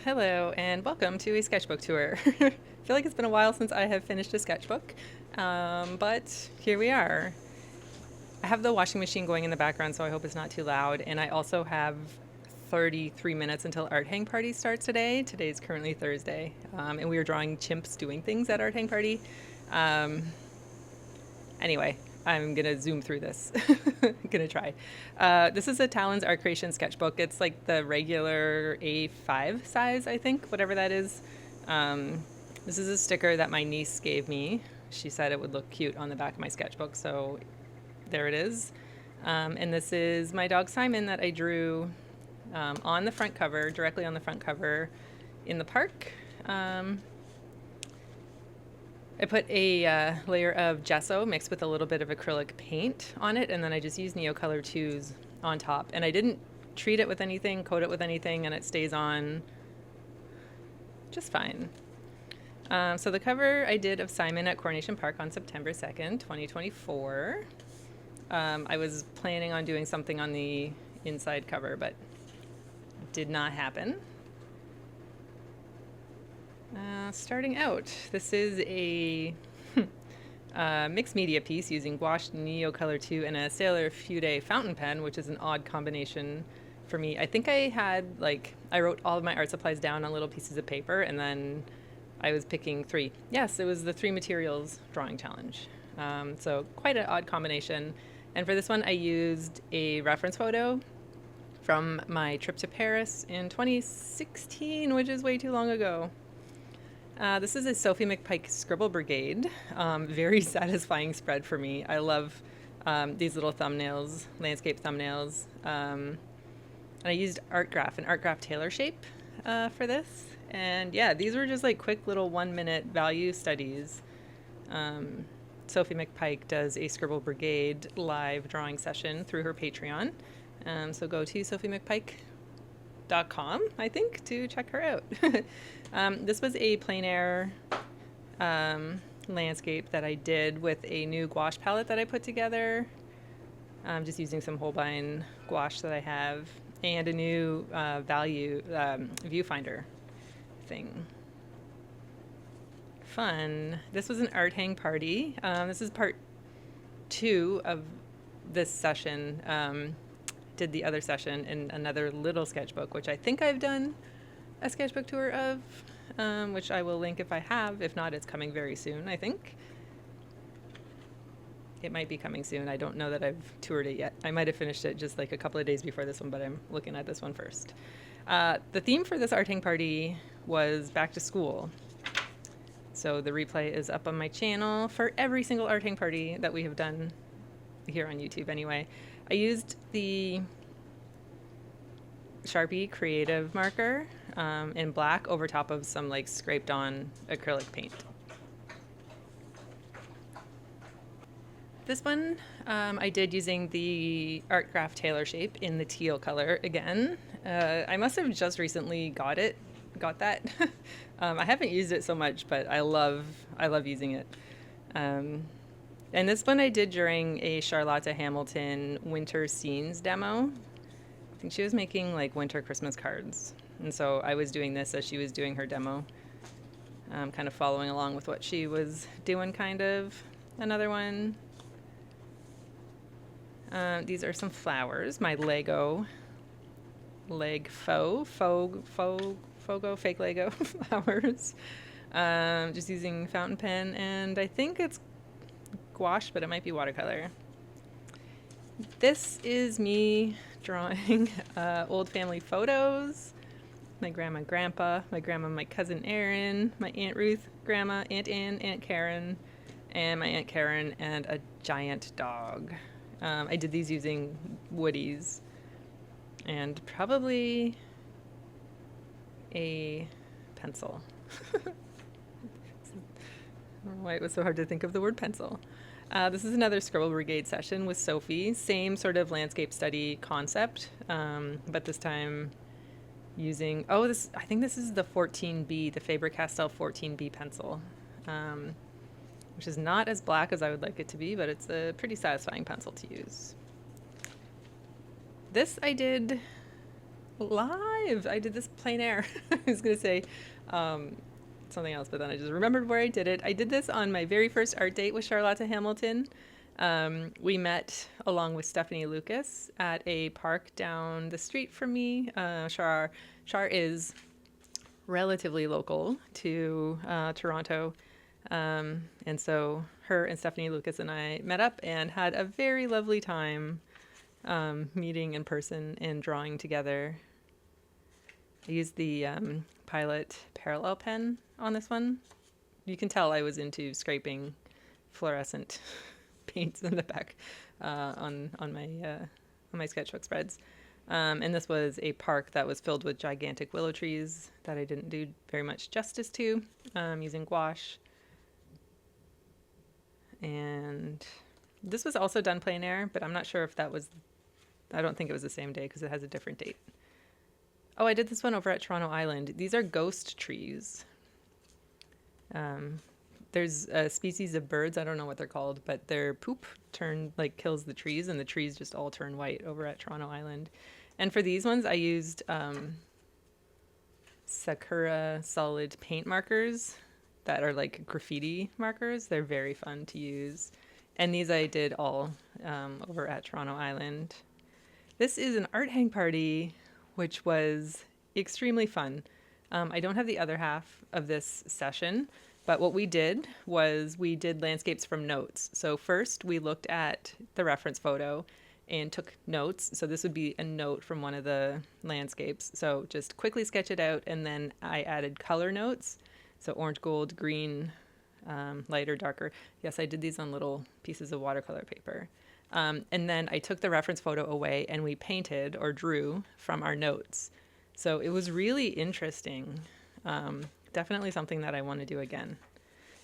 Hello and welcome to a sketchbook tour. I feel like it's been a while since I have finished a sketchbook, but here we are. I have the washing machine going in the background, so I hope it's not too loud, and I also have 33 minutes until Art Hang Party starts today. Today's currently Thursday, and we are drawing chimps doing things at Art Hang Party. Um, Anyway, I'm gonna zoom through this. I'm gonna try. This is a Talon's Art Creation sketchbook. It's like the regular A5 size, I think, whatever that is. This is a sticker that my niece gave me. She said it would look cute on the back of my sketchbook, so there it is. And this is my dog Simon that I drew on the front cover, directly on the front cover in the park. I put a layer of gesso mixed with a little bit of acrylic paint on it, and then I just used Neocolor 2s on top. And I didn't treat it with anything, coat it with anything, and it stays on just fine. So the cover I did of Simon at Coronation Park on September 2nd, 2024. I was planning on doing something on the inside cover, but it did not happen. Starting out, this is a mixed media piece using gouache, Neocolor 2, and a Sailor Fude fountain pen, which is an odd combination for me. I think I wrote all of my art supplies down on little pieces of paper, and then I was picking three. Yes, it was the 3 materials drawing challenge. So quite an odd combination. And for this one, I used a reference photo from my trip to Paris in 2016, which is way too long ago. This is a Sophie McPike Scribble Brigade. Very satisfying spread for me. I love these little thumbnails, landscape thumbnails. And I used an Art Graph Tailor shape for this. And yeah, these were just like quick little 1-minute value studies. Sophie McPike does a Scribble Brigade live drawing session through her Patreon. So go to sophiemcpike.com, I think, to check her out. This was a plein air landscape that I did with a new gouache palette that I put together. Just using some Holbein gouache that I have, and a new viewfinder thing. Fun. This was an art hang party. This is part 2 of this session. Did the other session in another little sketchbook, which I think I've done a sketchbook tour of, which I will link if I have. If not, it's coming very soon, I think. It might be coming soon. I don't know that I've toured it yet. I might have finished it just like a couple of days before this one, but I'm looking at this one first. The theme for this art hang party was back to school. So the replay is up on my channel for every single art hang party that we have done here on YouTube anyway. I used the Sharpie Creative marker in black over top of some like scraped on acrylic paint. This one I did using the Art Graph Tailor shape in the teal color again. I must have just recently got that. I haven't used it so much, but I love using it. And this one I did during a Charlotte Hamilton winter scenes demo. I think she was making like winter Christmas cards. And so I was doing this as she was doing her demo, kind of following along with what she was doing, kind of. Another one. These are some flowers. My Lego fake Lego flowers. Just using fountain pen, and I think it's gouache, but it might be watercolor. This is me drawing old family photos. My grandma and grandpa, my grandma, my cousin Erin, my Aunt Ruth, grandma, Aunt Ann, Aunt Karen, and my Aunt Karen, and a giant dog. I did these using woodies and probably a pencil. I don't know why it was so hard to think of the word pencil. This is another Scribble Brigade session with Sophie. Same sort of landscape study concept, but this time using, I think this is the 14B, the Faber-Castell 14B pencil, which is not as black as I would like it to be, but it's a pretty satisfying pencil to use. This I did live. I did this plein air. I was going to say um, something else, but then I just remembered where I did it. I did this on my very first art date with Charlotte Hamilton. We met along with Stephanie Lucas at a park down the street from me. Char is relatively local to Toronto. And so her and Stephanie Lucas and I met up and had a very lovely time meeting in person and drawing together. I used the Pilot parallel pen on this one. You can tell I was into scraping fluorescent paints in the back on my sketchbook spreads. And this was a park that was filled with gigantic willow trees that I didn't do very much justice to, using gouache. And this was also done plein air, but I'm not sure if that was, I don't think it was the same day because it has a different date. Oh, I did this one over at Toronto Island. These are ghost trees. There's a species of birds, I don't know what they're called, but their poop kills the trees, and the trees just all turn white over at Toronto Island. And for these ones, I used Sakura solid paint markers that are like graffiti markers. They're very fun to use. And these I did all over at Toronto Island. This is an art hang party, which was extremely fun. I don't have the other half of this session, but what we did was we did landscapes from notes. So first we looked at the reference photo and took notes. So this would be a note from one of the landscapes. So just quickly sketch it out, and then I added color notes. So orange, gold, green, lighter, darker. Yes, I did these on little pieces of watercolor paper. And then I took the reference photo away and we painted or drew from our notes. So it was really interesting. Definitely something that I want to do again.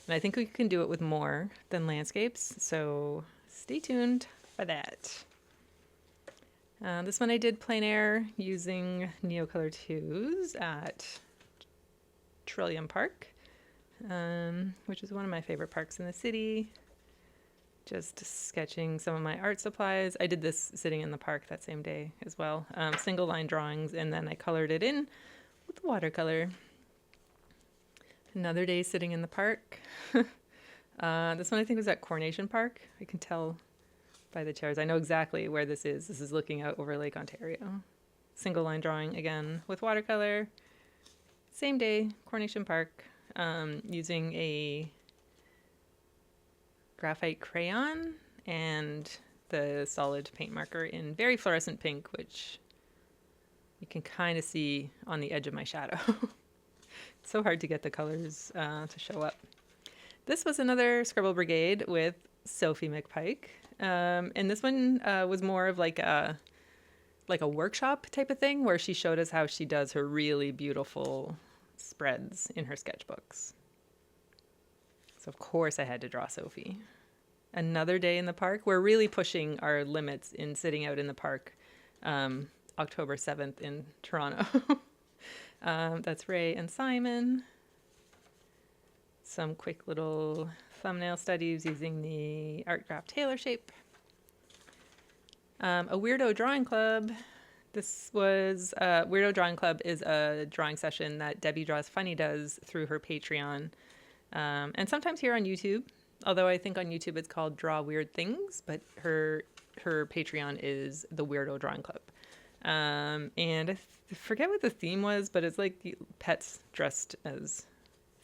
And I think we can do it with more than landscapes. So stay tuned for that. This one I did plein air using Neocolor 2s at Trillium Park, which is one of my favorite parks in the city. Just sketching some of my art supplies. I did this sitting in the park that same day as well. Single line drawings, and then I colored it in with watercolor. Another day sitting in the park. This one I think was at Coronation Park. I can tell by the chairs. I know exactly where this is. This is looking out over Lake Ontario. Single line drawing again with watercolor. Same day, Coronation Park, using a graphite crayon and the solid paint marker in very fluorescent pink, which you can kind of see on the edge of my shadow. It's so hard to get the colors to show up. This was another Scribble Brigade with Sophie McPike. And this one was more of like a workshop type of thing where she showed us how she does her really beautiful spreads in her sketchbooks. So of course I had to draw Sophie. Another day in the park. We're really pushing our limits in sitting out in the park. October 7th in Toronto. That's Ray and Simon. Some quick little thumbnail studies using the Art Graph Taylor shape. A Weirdo Drawing Club. This was Weirdo Drawing Club is a drawing session that Debbie Draws Funny does through her Patreon, and sometimes here on YouTube. Although I think on YouTube it's called Draw Weird Things, but her Patreon is the Weirdo Drawing Club. And I forget what the theme was, but it's like pets dressed as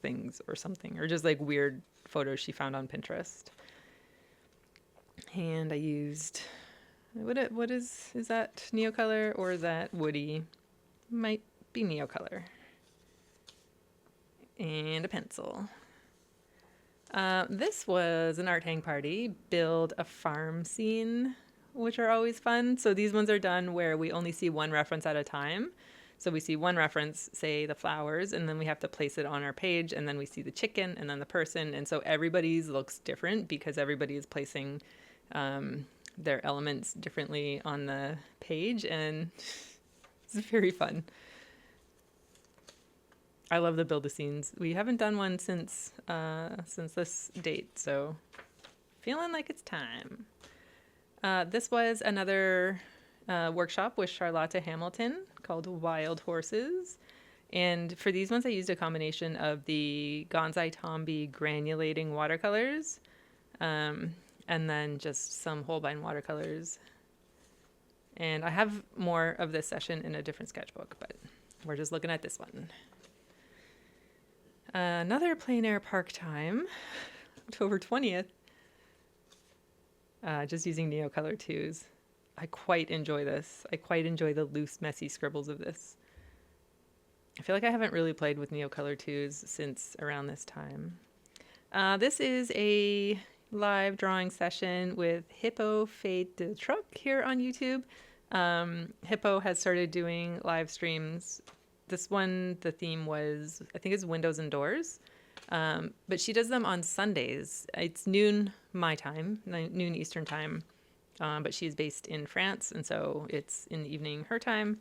things or something, or just like weird photos she found on Pinterest. And I used, what is that Neocolor or is that Woody? Might be Neocolor. And a pencil. This was an art hang party, build a farm scene, which are always fun. So these ones are done where we only see one reference at a time. So we see one reference, say the flowers, and then we have to place it on our page, and then we see the chicken and then the person. And so everybody's looks different because everybody is placing their elements differently on the page, and it's very fun. I love the build-a-scenes. We haven't done one since this date, so feeling like it's time. This was another workshop with Charlotte Hamilton called Wild Horses. And for these ones, I used a combination of the Gonzai Tombi granulating watercolors and then just some Holbein watercolors. And I have more of this session in a different sketchbook, but we're just looking at this one. Another plein air park time, October 20th. Just using Neocolor 2s. I quite enjoy this. I quite enjoy the loose, messy scribbles of this. I feel like I haven't really played with Neocolor 2s since around this time. This is a live drawing session with Hippo Fade de Truc here on YouTube. Hippo has started doing live streams. This one, the theme was, I think it's windows and doors. But she does them on Sundays. It's noon my time, noon Eastern time. But she's based in France, and so it's in the evening her time.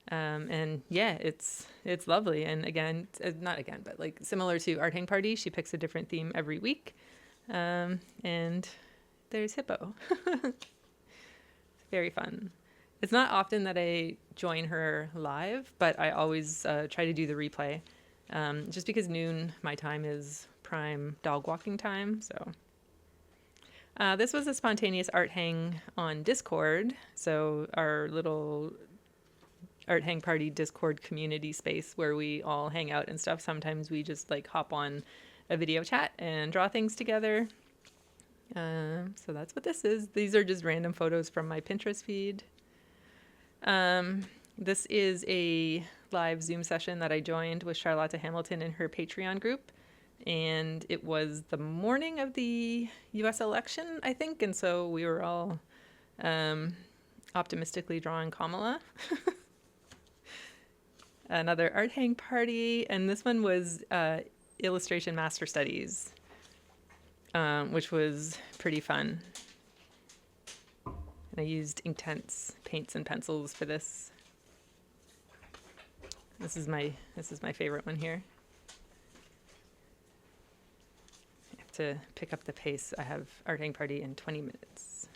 And yeah, it's lovely. And again, not again, but like similar to Art Hang Party, she picks a different theme every week. And there's Hippo. It's very fun. It's not often that I join her live, but I always try to do the replay. Just because noon my time is prime dog walking time. So this was a spontaneous art hang on Discord. So our little Art Hang Party Discord community space where we all hang out and stuff. Sometimes we just like hop on a video chat and draw things together. So that's what this is. These are just random photos from my Pinterest feed. This is a live Zoom session that I joined with Charlotte Hamilton in her Patreon group. And it was the morning of the US election, I think. And so we were all optimistically drawing Kamala. Another art hang party. And this one was illustration master studies, which was pretty fun. And I used Inktense paints and pencils for this. This is my favorite one here. I have to pick up the pace. I have Art Hang Party in 20 minutes.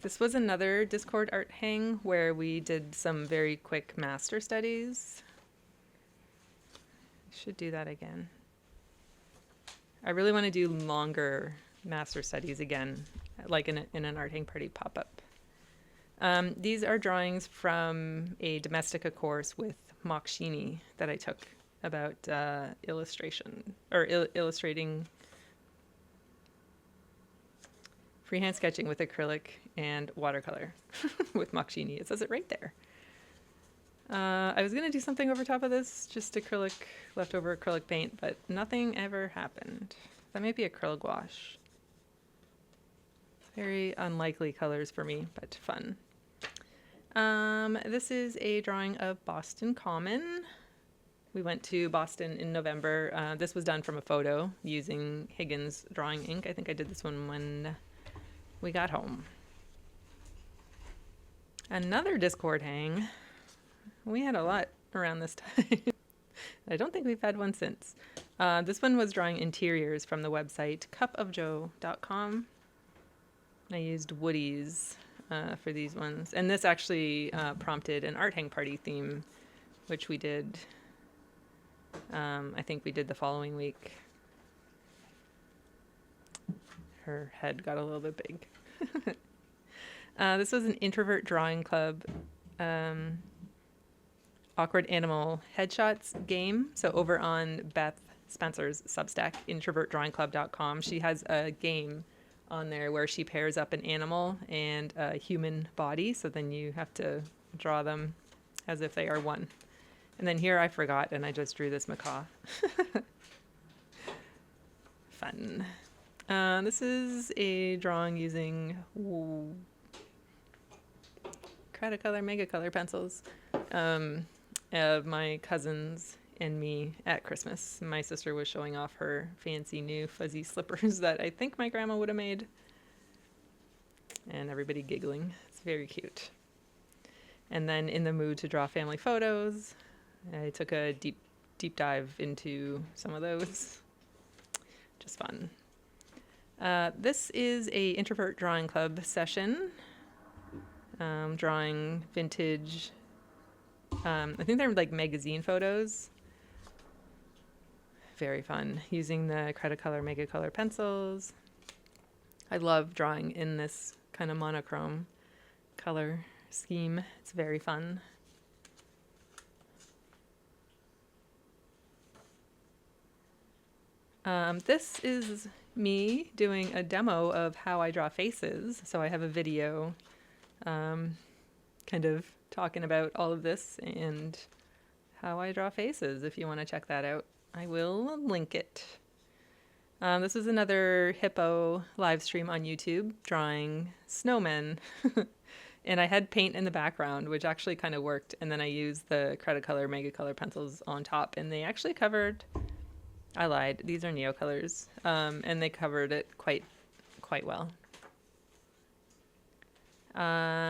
This was another Discord art hang where we did some very quick master studies. Should do that again. I really want to do longer master studies again, like in an Art Hang Party pop-up. These are drawings from a Domestica course with Mokshini that I took about illustration, or illustrating freehand sketching with acrylic and watercolor with Mokshini. It says it right there. I was going to do something over top of this, just acrylic, leftover acrylic paint, but nothing ever happened. That might be acrylic gouache. Very unlikely colors for me, but fun. This is a drawing of Boston Common. We went to Boston in November. This was done from a photo using Higgins drawing ink. I think I did this one when we got home. Another Discord hang. We had a lot around this time. I don't think we've had one since. This one was drawing interiors from the website cupofjoe.com. I used woodies for these ones. And this actually prompted an Art Hang Party theme, which we did. I think we did the following week. Her head got a little bit big. This was an introvert drawing club awkward animal headshots game. So over on Beth Spencer's Substack, introvertdrawingclub.com, she has a game on there where she pairs up an animal and a human body. So then you have to draw them as if they are one. And then here I forgot and I just drew this macaw. Fun. This is a drawing using Cretacolor, Megacolor pencils of my cousins and me at Christmas. My sister was showing off her fancy new fuzzy slippers that I think my grandma would have made. And everybody giggling. It's very cute. And then in the mood to draw family photos, I took a deep dive into some of those. Just fun. This is a introvert drawing club session, drawing vintage, I think they're like magazine photos. Very fun, using the Cretacolor Mega Color pencils. I love drawing in this kind of monochrome color scheme. It's very fun. This is me doing a demo of how I draw faces. So I have a video kind of talking about all of this and how I draw faces. If you want to check that out, I will link it. This is another hippo live stream on YouTube drawing snowmen. And I had paint in the background, which actually kind of worked. And then I used the Cretacolor Mega Color pencils on top, and they actually covered, I lied, these are Neocolors, and they covered it quite well.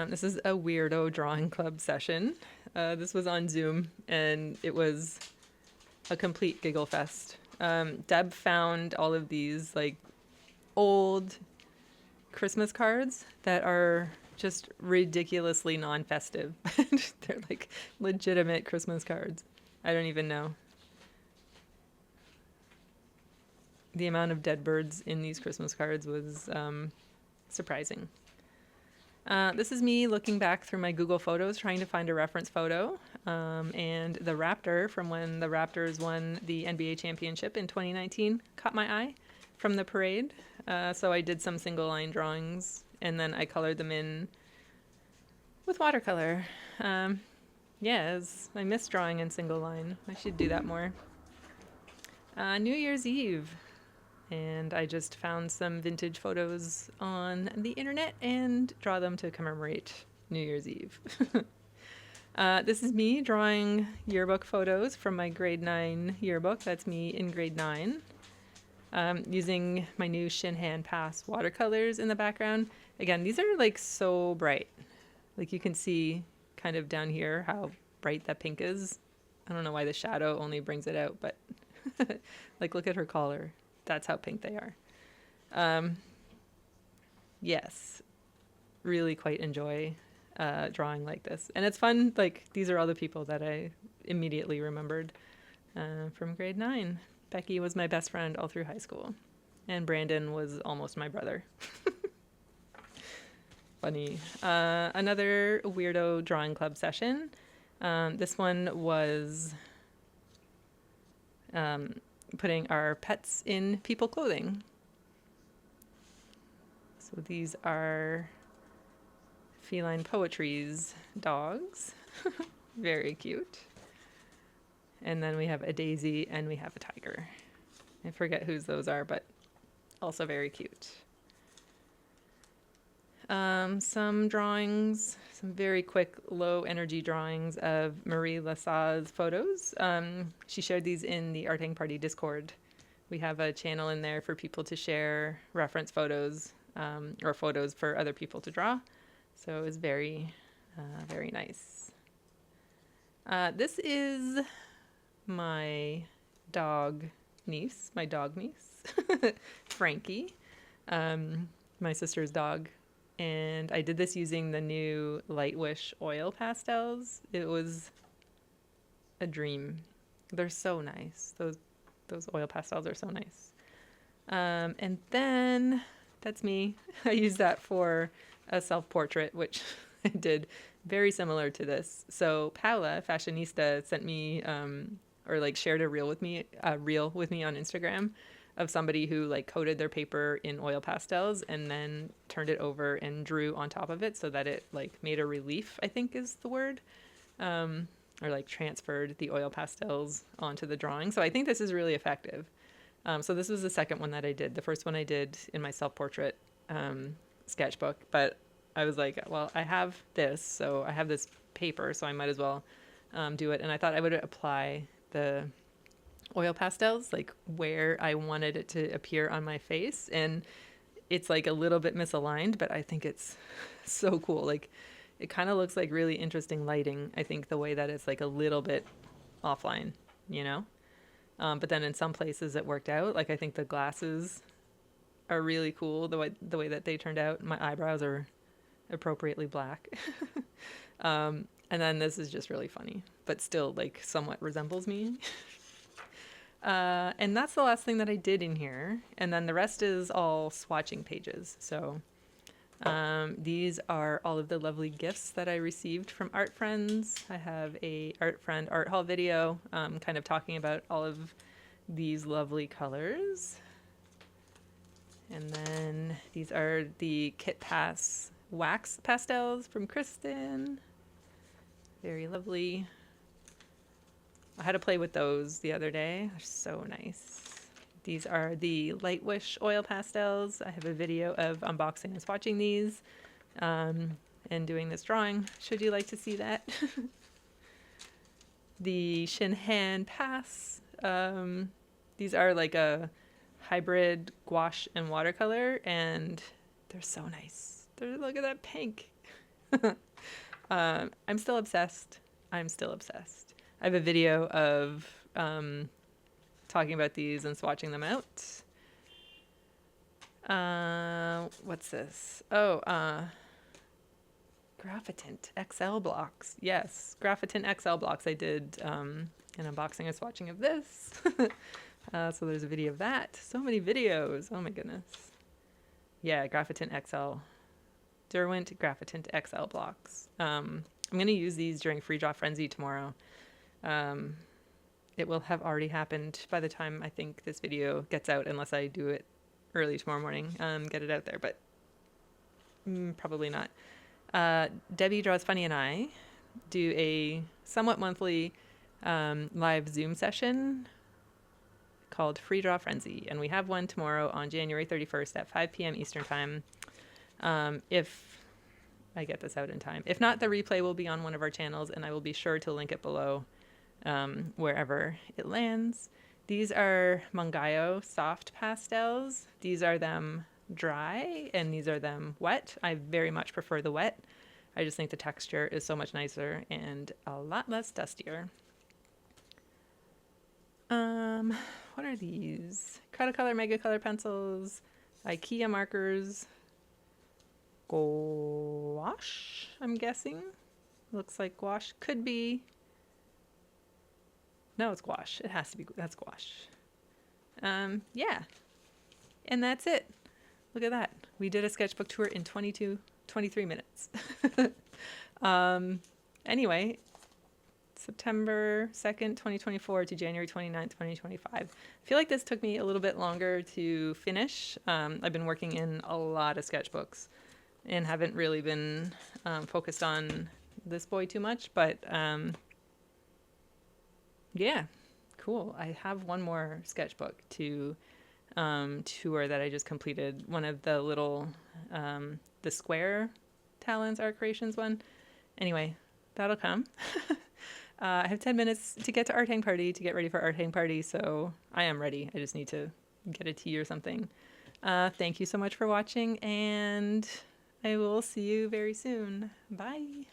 This is a weirdo drawing club session. This was on Zoom, and it was a complete giggle fest. Deb found all of these like old Christmas cards that are just ridiculously non-festive. They're like legitimate Christmas cards. I don't even know. The amount of dead birds in these Christmas cards was surprising. This is me looking back through my Google Photos trying to find a reference photo. And the Raptor from when the Raptors won the NBA championship in 2019 caught my eye from the parade. So I did some single line drawings, and then I colored them in with watercolor. Yes, I miss drawing in single line. I should do that more. New Year's Eve. And I just found some vintage photos on the internet and draw them to commemorate New Year's Eve. This is me drawing yearbook photos from my grade 9 yearbook. That's me in grade 9. Using my new Shinhan Pass watercolors in the background. Again, these are like so bright. Like you can see kind of down here how bright that pink is. I don't know why the shadow only brings it out, but like look at her collar. That's how pink they are. Yes, really quite enjoy drawing like this. And it's fun, like these are all the people that I immediately remembered from grade 9. Becky was my best friend all through high school. And Brandon was almost my brother. Funny. Another weirdo drawing club session. This one was putting our pets in people clothing. So these are Feline Poetry's dogs. Very cute. And then we have a daisy and we have a tiger. I forget whose those are, but also very cute. Some drawings, some very quick, low energy drawings of Marie Lassau's photos. She shared these in the Arting Party Discord. We have a channel in there for people to share reference photos or photos for other people to draw. So it was very, very nice. This is my dog niece, Frankie, my sister's dog. And I did this using the new Light Wish oil pastels. It was a dream. They're so nice. Those oil pastels are so nice. And then that's me. I used that for a self-portrait, which I did very similar to this. So Paula, Fashionista, sent me or like shared a reel with me on Instagram of somebody who like coated their paper in oil pastels and then turned it over and drew on top of it so that it like made a relief, I think is the word, or like transferred the oil pastels onto the drawing. So I think this is really effective. So this was the second one that I did. The first one I did in my self-portrait sketchbook, but I was like, well, I have this, so I have this paper, so I might as well do it. And I thought I would apply the oil pastels like where I wanted it to appear on my face, and it's like a little bit misaligned, but I think it's so cool. Like it kind of looks like really interesting lighting. I think the way that it's like a little bit offline, you know, but then in some places it worked out. Like I think the glasses are really cool, the way that they turned out. My eyebrows are appropriately black. And then this is just really funny, but still like somewhat resembles me. And that's the last thing that I did in here. And then the rest is all swatching pages. So these are all of the lovely gifts that I received from art friends. I have a art friend art haul video kind of talking about all of these lovely colors. And then these are the Kit Pass wax pastels from Kristen. Very lovely. I had to play with those the other day. They're so nice. These are the Light Wish oil pastels. I have a video of unboxing and swatching these and doing this drawing, should you like to see that. The Shinhan Pass. These are like a hybrid gouache and watercolor, and they're so nice. Look at that pink. I'm still obsessed. I'm still obsessed. I have a video of talking about these and swatching them out. What's this? Oh, Graphitint XL blocks. Yes, Graphitint XL blocks. I did an unboxing and swatching of this. So there's a video of that. So many videos. Oh my goodness. Yeah, Graphitint XL. Derwent Graphitint XL blocks. I'm going to use these during Free Draw Frenzy tomorrow. It will have already happened by the time I think this video gets out, unless I do it early tomorrow morning, get it out there, but probably not. Debbie Draws Funny and I do a somewhat monthly live Zoom session called Free Draw Frenzy, and we have one tomorrow on January 31st at 5 p.m. Eastern Time. If I get this out in time. If not, the replay will be on one of our channels, and I will be sure to link it below wherever it lands. These are Mongayo soft pastels. These are them dry, and these are them wet. I very much prefer the wet. I just think the texture is so much nicer and a lot less dustier. What are these? Cretacolor Mega Color pencils, IKEA markers, gouache, I'm guessing. Looks like gouache. Could be. No, it's gouache. It has to be. That's gouache. Yeah. And that's it. Look at that. We did a sketchbook tour in 23 minutes. Anyway, September 2nd, 2024 to January 29th, 2025. I feel like this took me a little bit longer to finish. I've been working in a lot of sketchbooks and haven't really been focused on this boy too much, but yeah, cool. I have one more sketchbook to tour that I just completed. One of the little, the Square Talents Art Creations one. Anyway, that'll come. I have 10 minutes to get to Art Hang Party, to get ready for Art Hang Party, so I am ready. I just need to get a tea or something. Thank you so much for watching, and I will see you very soon. Bye.